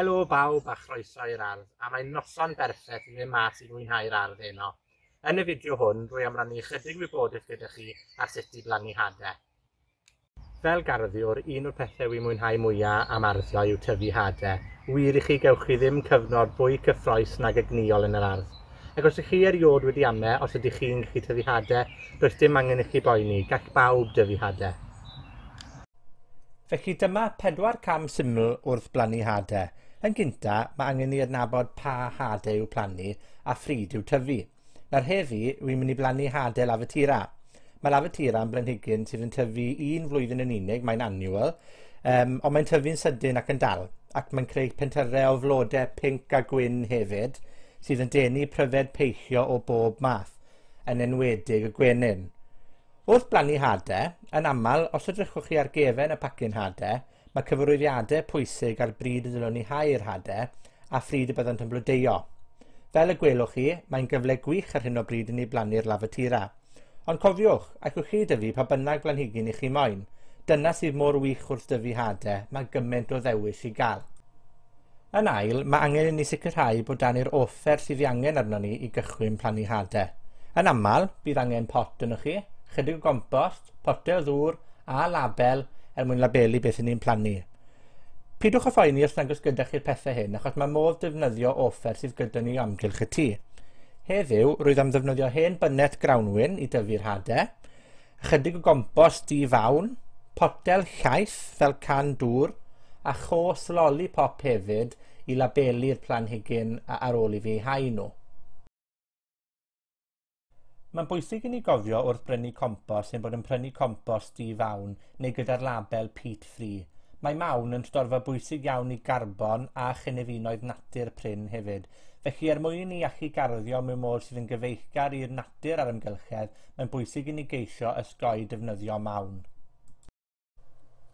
Helo bawb a chroeso i'r ardd, a mae'n noson berffeth i fynd mas i fwynhau'r ardd heno. Yn y fideo hwn, rwy am rannu ychydig wybodaeth gyda chi ar sut i blannu hadau. Fel garddiwr, un o'r pethau wy'n mwynhau mwyaf am arddio yw tyfu hadau. Wir i chi gewch chi ddim cyfnod fwy cyffrous nag egnïol yn yr ardd. Ac os ych chi eriod wedi ame, os ydych chi'n gallu tyfu hadau, does dim angen i chi boeni, gall bawb dyfu hadau. Felly dyma 4 cam syml wrth blannu hadau. Yn gynta, mae angen i adnabod pa hadau yw plannu a phryd yw tyfu. Nawr heddi, wy'n mynd i blannu hadau lavatera. Mae lavatera yn blanhigyn sydd yn tyfu 1 flwyddyn yn unig, mae'n annual, ond mae'n tyfu'n sydyn ac yn dal, ac mae'n creu pentyrau o flodau pinc a gwyn hefyd, sydd yn denu pryfed peillio o bob math, yn enwedig y gwenyn. Wrth blannu hadau, yn aml, os ydrychwch chi ar gefen y pacyn hadau, mae cyfarwyddiadau pwysig ar bryd y dylwn ni hau'r hadau a phryd y byddant yn blodeuo. Fel y gwelwch chi, mae'n gyfle gwych ar hyn o bryd i ni blannu'r lavatera. Ond cofiwch, allwch chi dyfu pa bynnag blanhigyn i chi moyn. Dyna sydd mor wych wrth dyfu hadau, mae gymaint o ddewis i gael. Yn ail, mae angen i ni sicrhau bod dan i'r offer sydd i angen arno ni i gychwyn plannu hadau. Yn aml, bydd angen pot yno chi, chydig o gompost, potau o ddŵr a label mwyn labelu beth ni'n plannu. Pidwch o phoeni os nag oes gyda chi'r pethau hyn, achos mae modd defnyddio offer sydd gyda ni o amgylch y tŷ. Heddiw, rwydd am ddefnyddio hen bynnet gwanwyn i dyfu'r hadau, chydig o gompost di-fawn, potel llaeth fel can dŵr, a chos lollipop hefyd i labelu'r planhigyn ar ôl i fi hau nhw. Mae'n bwysig i ni gofio wrth brynu compost ein bod yn prynu compost di-fawn neu gyda'r label peat free. Mae mawn yn storfa bwysig iawn i garbon a chynefinoedd natur prin hefyd. Felly mwyn i ni allu garddio mewn modd sydd yn gyfeillgar i'r natur a'r amgylchedd, mae'n bwysig i ni geisio ysgoi defnyddio mawn.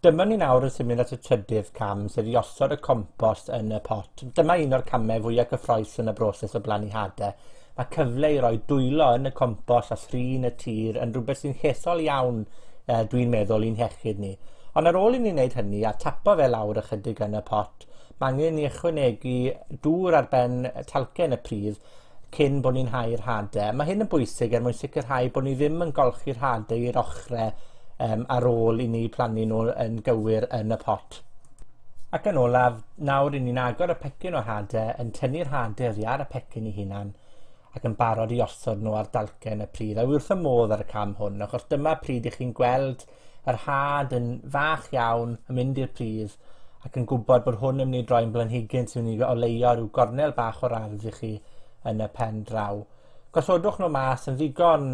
Dyma ni nawr yn symud at y trydydd cam, sef i osod y compost yn y pot. Dyma un o'r camau fwyaf cyffrous yn y broses o blannu hadau. Mae cyfle i roi dwylo yn y compost a thrin y tir yn rhywbeth sy'n llesol iawn, dwi'n meddwl, i'n hiechyd ni. Ond ar ôl i ni wneud hynny a tapo fe lawr ychydig yn y pot, mae angen ni ychwanegu dŵr ar ben talcen y pridd cyn bod ni'n hau'r hadau. Mae hyn yn bwysig mwyn sicrhau bod ni ddim yn golchi'r hadau i'r ochrau ar ôl i ni plannu nhw yn gywir yn y pot. Ac yn olaf, nawr i ni'n agor y pecyn o hadau, yn tynnu'r hadau oddi ar y pecyn i hunan, ac yn barod i osod nhw ar dalcen y pridd. A wrth y modd ar y cam hwn, achos dyma pryd i chi'n gweld yr had yn fach iawn yn mynd i'r pridd, ac yn gwybod bod hwn yn mynd i droi'n blanhigyn sy'n mynd i oleio rhyw gornel bach o'r ardd i chi yn y pen draw. Gosodwch nhw mas yn ddigon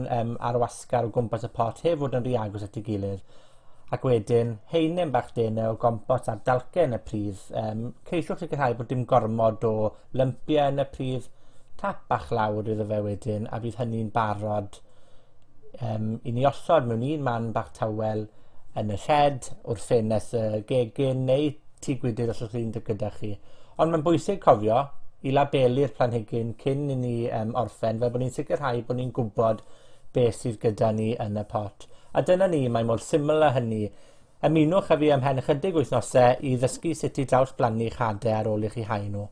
ar wasgar o gwmpas y pot, heb fod yn rhy agos at ei gilydd. Ac wedyn, heinen bach denau o gompost ar dalcen y pridd. Ceisiwch sicrhau bod dim gormod o lympiau yn y pridd. Tap bach lawr iddo fe wedyn, a bydd hynny'n barod i ni osod mewn un man bach tawel yn y shed, wrth ffenest y gegin, neu tŷ gwydyr os oes chi'n gyda chi. Ond mae'n bwysig cofio i labelu'r planhigyn cyn i ni orffen, fel bod ni'n sicrhau bod ni'n gwybod beth sydd gyda ni yn y pot. A dyna ni, mae mor syml â hynny. Ymunwch â fi ymhen ychydig wythnosau i ddysgu sut i draws blannu'ch hadau ar ôl i chi hau nhw.